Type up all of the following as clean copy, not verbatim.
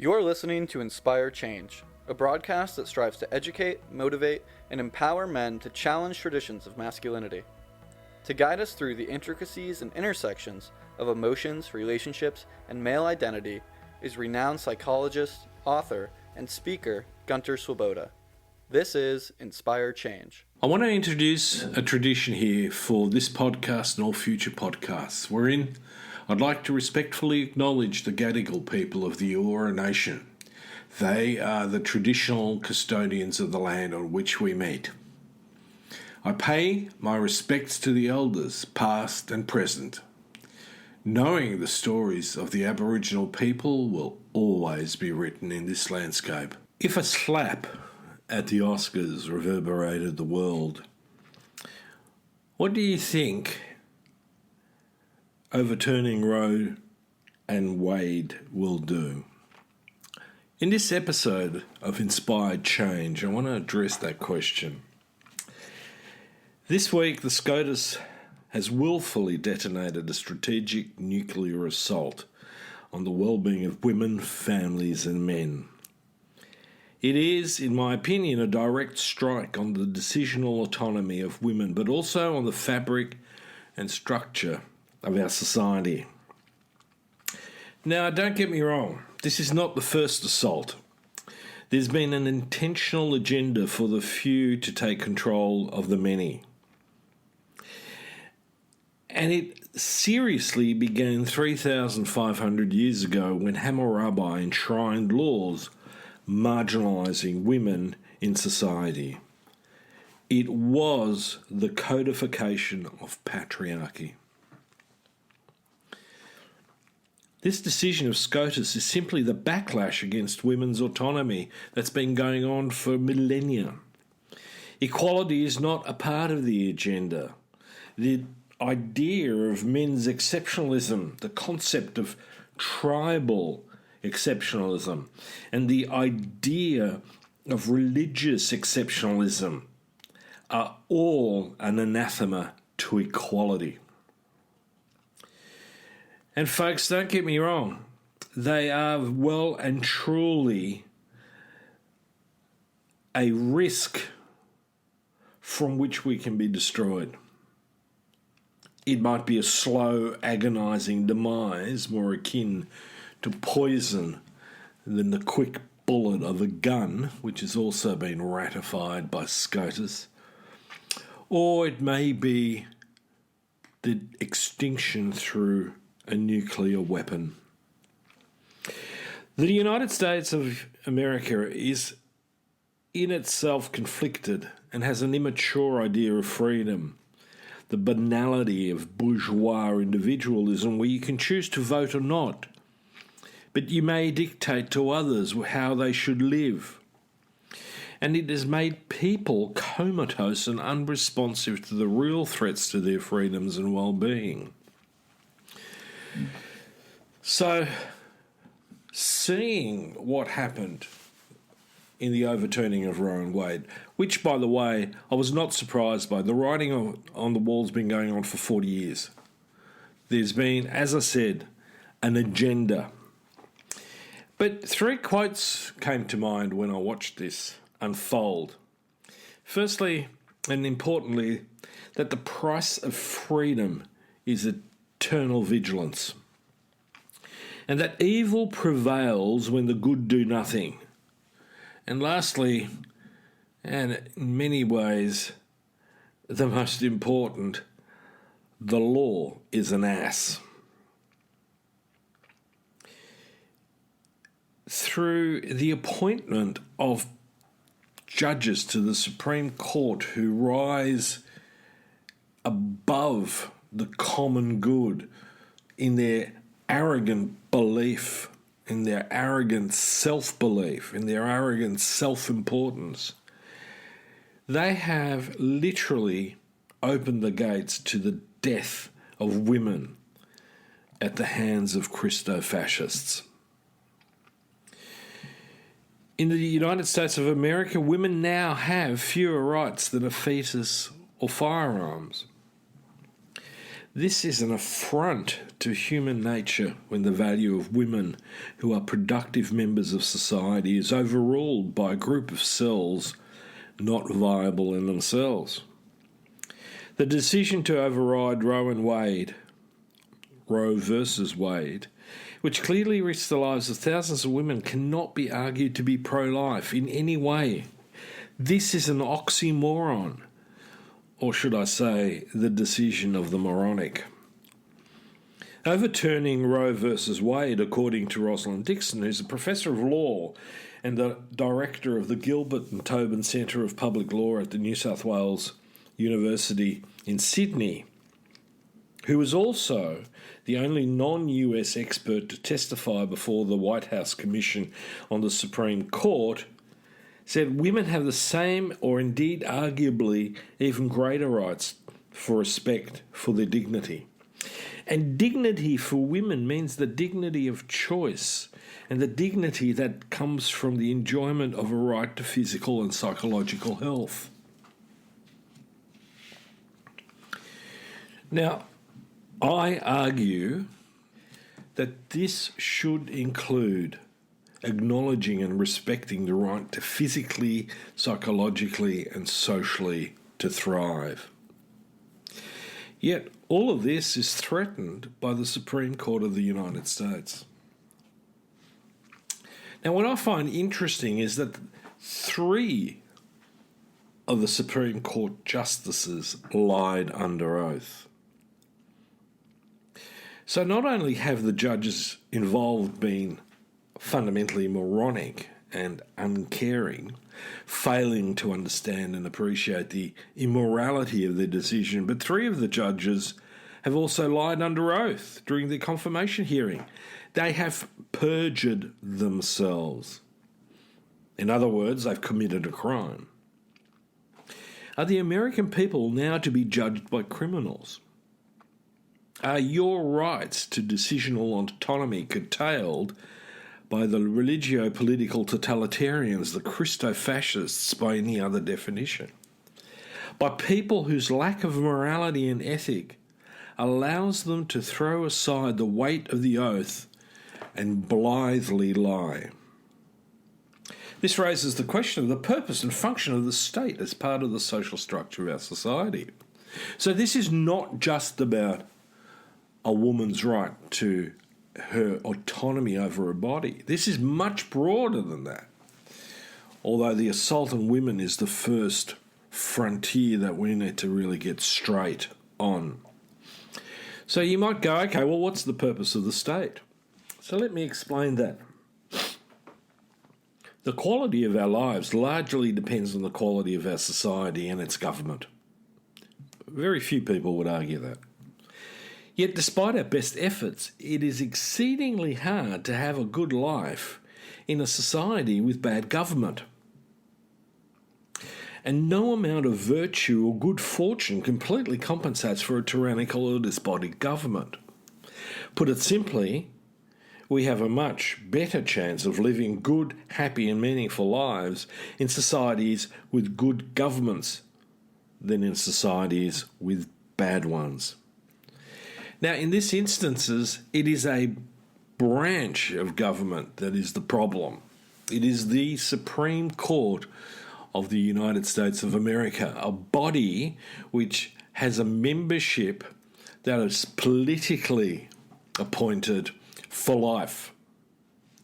You're listening to Inspire Change, a broadcast that strives to educate, motivate, and empower men to challenge traditions of masculinity. To guide us through the intricacies and intersections of emotions, relationships, and male identity is renowned psychologist, author, and speaker Gunter. This is Inspire Change. I want to introduce a tradition here for this podcast and all future podcasts, wherein I'd like to respectfully acknowledge the Gadigal people of the Eora Nation. They are the traditional custodians of the land on which we meet. I pay my respects to the elders, past and present. Knowing the stories of the Aboriginal people will always be written in this landscape. If a slap at the Oscars reverberated the world, what do you think overturning Roe and Wade will do? In this episode of Inspired Change, I want to address that question. This week, the SCOTUS has willfully detonated a strategic nuclear assault on the well-being of women, families and men. It is, in my opinion, a direct strike on the decisional autonomy of women, but also on the fabric and structure of our society. Now, don't get me wrong, this is not the first assault. There's been an intentional agenda for the few to take control of the many. And it seriously began 3,500 years ago when Hammurabi enshrined laws marginalising women in society. It was the codification of patriarchy. This decision of SCOTUS is simply the backlash against women's autonomy that's been going on for millennia. Equality is not a part of the agenda. The idea of men's exceptionalism, the concept of tribal exceptionalism, and the idea of religious exceptionalism are all an anathema to equality. And folks, don't get me wrong, they are well and truly a risk from which we can be destroyed. It might be a slow, agonising demise, more akin to poison than the quick bullet of a gun, which has also been ratified by SCOTUS. Or it may be the extinction through a nuclear weapon. The United States of America is in itself conflicted and has an immature idea of freedom, the banality of bourgeois individualism where you can choose to vote or not, but you may dictate to others how they should live. And it has made people comatose and unresponsive to the real threats to their freedoms and well-being. So, seeing what happened in the overturning of Roe and Wade, which, by the way, I was not surprised by. The writing on the wall's been going on for 40 years. There's been, as I said, an agenda. But three quotes came to mind when I watched this unfold. Firstly, and importantly, that the price of freedom is eternal vigilance, and that evil prevails when the good do nothing. And lastly, and in many ways the most important, the law is an ass. Through the appointment of judges to the Supreme Court who rise above the common good in their arrogant belief, in their arrogant self-belief, in their arrogant self-importance, they have literally opened the gates to the death of women at the hands of Christo-fascists. In the United States of America, women now have fewer rights than a fetus or firearms. This is an affront to human nature when the value of women who are productive members of society is overruled by a group of cells not viable in themselves. The decision to override Roe versus Wade, which clearly risks the lives of thousands of women, cannot be argued to be pro-life in any way. This is an oxymoron, or should I say, the decision of the moronic. Overturning Roe versus Wade, according to Rosalind Dixon, who's a professor of law and the director of the Gilbert and Tobin Centre of Public Law at the New South Wales University in Sydney, who was also the only non-US expert to testify before the White House Commission on the Supreme Court, said women have the same, or indeed arguably even greater rights for respect for their dignity. And dignity for women means the dignity of choice and the dignity that comes from the enjoyment of a right to physical and psychological health. Now, I argue that this should include acknowledging and respecting the right to physically, psychologically, and socially to thrive. Yet all of this is threatened by the Supreme Court of the United States. Now, what I find interesting is that 3 of the Supreme Court justices lied under oath. So not only have the judges involved been fundamentally moronic and uncaring, failing to understand and appreciate the immorality of their decision, but 3 of the judges have also lied under oath during their confirmation hearing. They have perjured themselves. In other words, they've committed a crime. Are the American people now to be judged by criminals? Are your rights to decisional autonomy curtailed by the religio-political totalitarians, the Christo-fascists, by any other definition? By people whose lack of morality and ethic allows them to throw aside the weight of the oath and blithely lie? This raises the question of the purpose and function of the state as part of the social structure of our society. So this is not just about a woman's right to her autonomy over her body. This is much broader than that. Although the assault on women is the first frontier that we need to really get straight on. So you might go, okay, well, what's the purpose of the state? So let me explain that. The quality of our lives largely depends on the quality of our society and its government. Very few people would argue that. Yet despite our best efforts, it is exceedingly hard to have a good life in a society with bad government. And no amount of virtue or good fortune completely compensates for a tyrannical or despotic government. Put it simply, we have a much better chance of living good, happy and meaningful lives in societies with good governments than in societies with bad ones. Now, in this instances, it is a branch of government that is the problem. It is the Supreme Court of the United States of America, a body which has a membership that is politically appointed for life.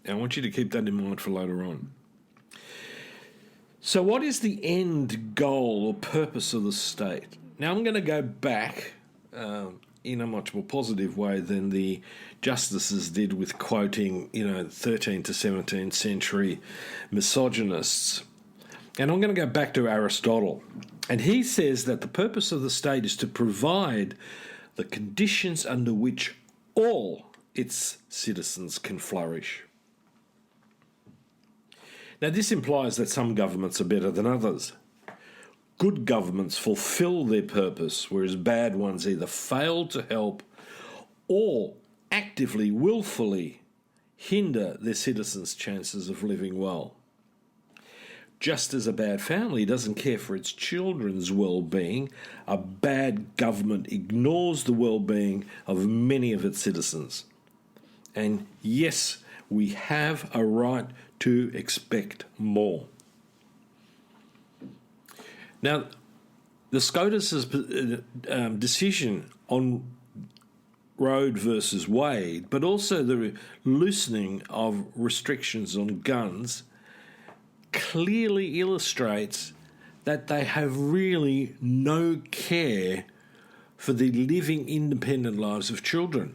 Now, I want you to keep that in mind for later on. So what is the end goal or purpose of the state? Now, I'm going to go back in a much more positive way than the justices did with quoting, 13th to 17th century misogynists. And I'm going to go back to Aristotle. And he says that the purpose of the state is to provide the conditions under which all its citizens can flourish. Now, this implies that some governments are better than others. Good governments fulfill their purpose, whereas bad ones either fail to help or actively, willfully hinder their citizens' chances of living well. Just as a bad family doesn't care for its children's well-being, a bad government ignores the well-being of many of its citizens. And yes, we have a right to expect more. Now, the SCOTUS' decision on Road versus Wade, but also the loosening of restrictions on guns, clearly illustrates that they have really no care for the living independent lives of children,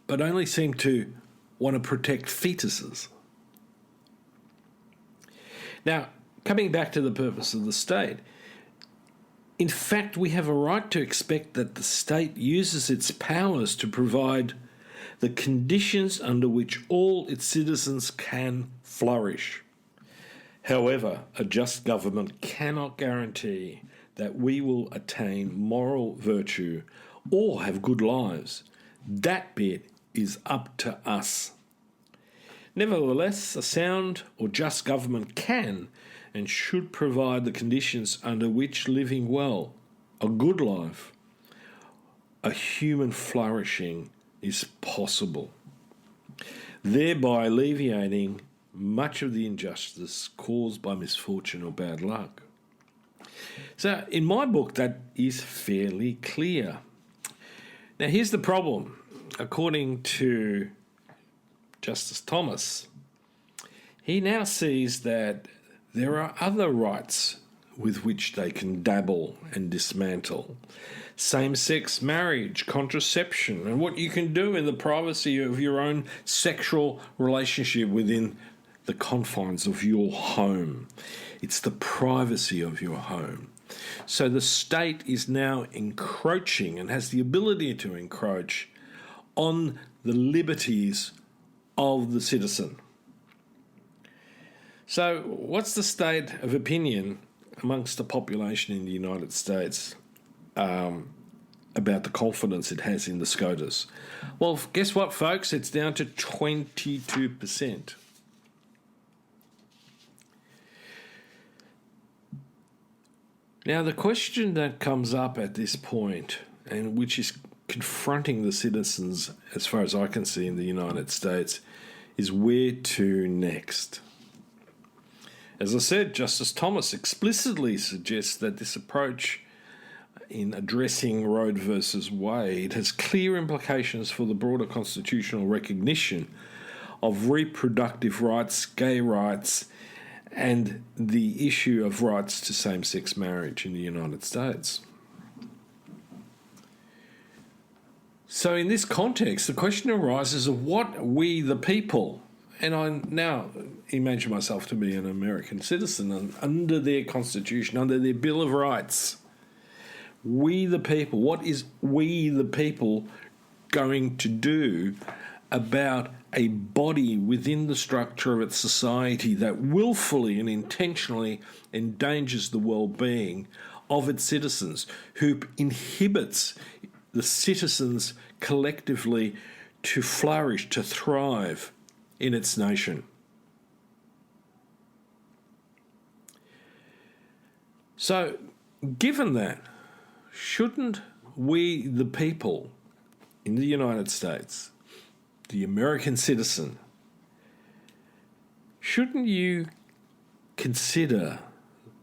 but only seem to want to protect fetuses. Now, coming back to the purpose of the state, in fact, we have a right to expect that the state uses its powers to provide the conditions under which all its citizens can flourish. However, a just government cannot guarantee that we will attain moral virtue or have good lives. That bit is up to us. Nevertheless, a sound or just government can and should provide the conditions under which living well, a good life, a human flourishing is possible, thereby alleviating much of the injustice caused by misfortune or bad luck. So, in my book, that is fairly clear. Now, here's the problem. According to Justice Thomas, he now sees that there are other rights with which they can dabble and dismantle. Same-sex marriage, contraception, and what you can do in the privacy of your own sexual relationship within the confines of your home. It's the privacy of your home. So the state is now encroaching and has the ability to encroach on the liberties of the citizen. So what's the state of opinion amongst the population in the United States about the confidence it has in the SCOTUS? Well, guess what, folks? It's down to 22%. Now, the question that comes up at this point, and which is confronting the citizens, as far as I can see in the United States, is where to next? As I said, Justice Thomas explicitly suggests that this approach in addressing Roe versus Wade has clear implications for the broader constitutional recognition of reproductive rights, gay rights, and the issue of rights to same-sex marriage in the United States. So in this context, the question arises of what we the people, and I now imagine myself to be an American citizen, and under their constitution, under their Bill of Rights, we the people, what is we the people going to do about a body within the structure of its society that willfully and intentionally endangers the well-being of its citizens, who inhibits the citizens collectively to flourish, to thrive in its nation? So, given that, shouldn't we the people in the United States, the American citizen, shouldn't you consider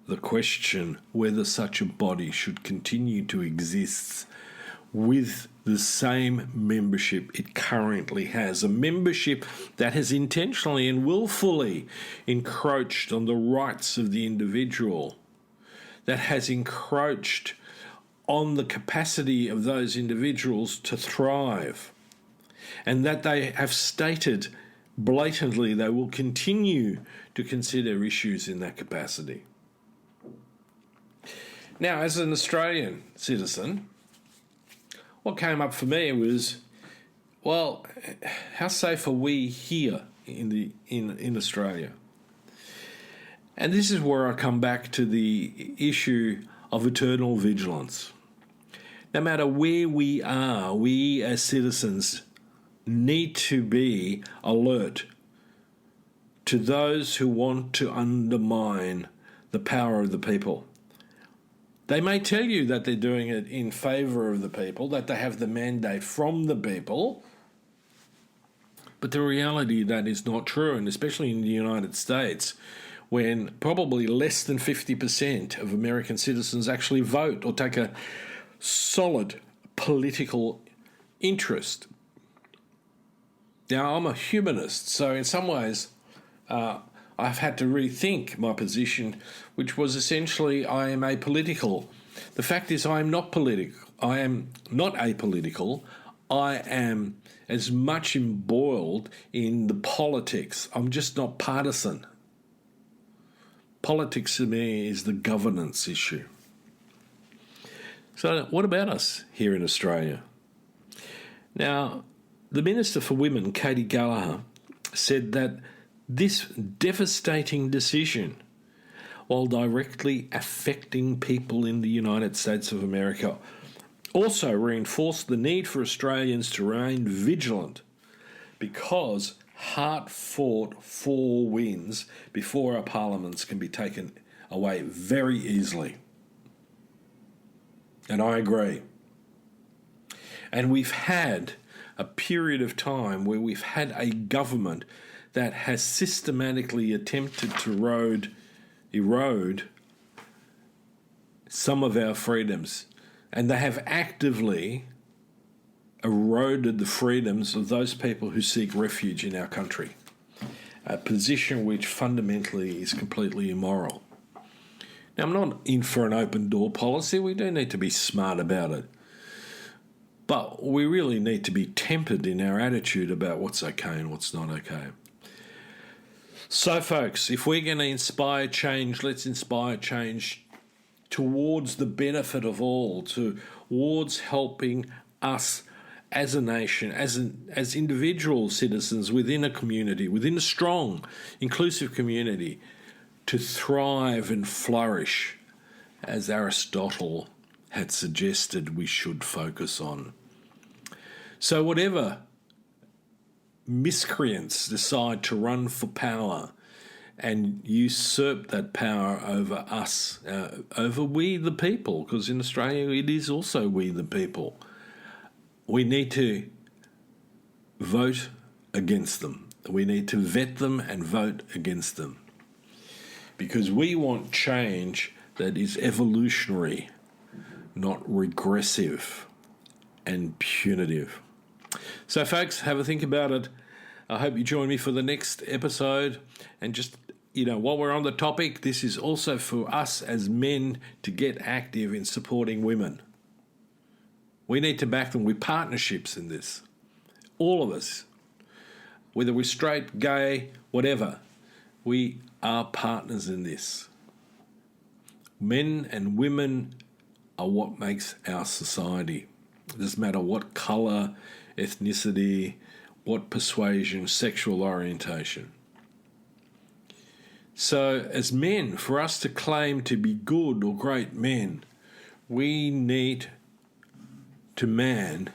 the question whether such a body should continue to exist with the same membership it currently has, a membership that has intentionally and willfully encroached on the rights of the individual, that has encroached on the capacity of those individuals to thrive, and that they have stated blatantly they will continue to consider issues in that capacity. Now, as an Australian citizen, what came up for me was, well, how safe are we here in Australia? And this is where I come back to the issue of eternal vigilance. No matter where we are, we as citizens need to be alert to those who want to undermine the power of the people. They may tell you that they're doing it in favour of the people, that they have the mandate from the people, but the reality that is not true, and especially in the United States, when probably less than 50% of American citizens actually vote or take a solid political interest. Now, I'm a humanist, so in some ways I've had to rethink my position, which was essentially I am apolitical. The fact is I am not political. I am not apolitical. I am as much embroiled in the politics. I'm just not partisan. Politics to me is the governance issue. So what about us here in Australia? Now, the Minister for Women, Katie Gallagher, said that this devastating decision, while directly affecting people in the United States of America, also reinforced the need for Australians to remain vigilant because hard-fought for wins before our parliaments can be taken away very easily. And I agree. And we've had a period of time where we've had a government that has systematically attempted to erode some of our freedoms. And they have actively eroded the freedoms of those people who seek refuge in our country, a position which fundamentally is completely immoral. Now, I'm not in for an open door policy. We do need to be smart about it. But we really need to be tempered in our attitude about what's okay and what's not okay. So, folks, if we're going to inspire change, let's inspire change towards the benefit of all, towards helping us as a nation, as individual citizens within a community, within a strong, inclusive community, to thrive and flourish, as Aristotle had suggested we should focus on. So whatever miscreants decide to run for power and usurp that power over us, over we the people, because in Australia it is also we the people, we need to vote against them. We need to vet them and vote against them. Because we want change that is evolutionary, not regressive and punitive. So, folks, have a think about it. I hope you join me for the next episode. And just, while we're on the topic, this is also for us as men to get active in supporting women. We need to back them with partnerships in this. All of us. Whether we're straight, gay, whatever. We are partners in this. Men and women are what makes our society. It doesn't matter what colour, ethnicity, what persuasion, sexual orientation. So as men, for us to claim to be good or great men, we need to man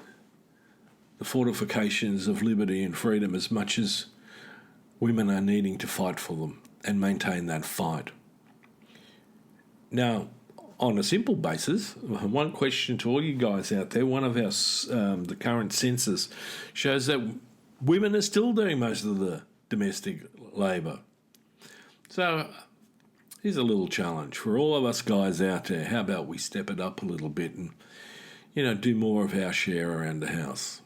the fortifications of liberty and freedom as much as women are needing to fight for them and maintain that fight. Now, on a simple basis, one question to all you guys out there, one of our the current census shows that women are still doing most of the domestic labour. So here's a little challenge for all of us guys out there. How about we step it up a little bit and, do more of our share around the house?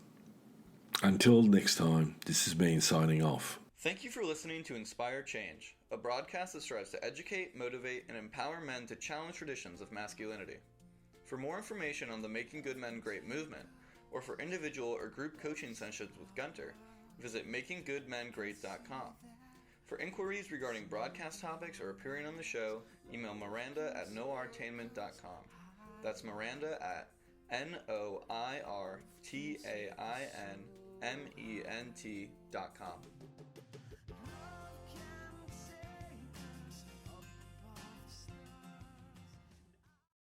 Until next time, this has been signing off. Thank you for listening to Inspire Change, a broadcast that strives to educate, motivate, and empower men to challenge traditions of masculinity. For more information on the Making Good Men Great movement, or for individual or group coaching sessions with Gunter, visit makinggoodmengreat.com. For inquiries regarding broadcast topics or appearing on the show, email Miranda at noirtainment.com. That's Miranda at NOIRTAINMENT.com.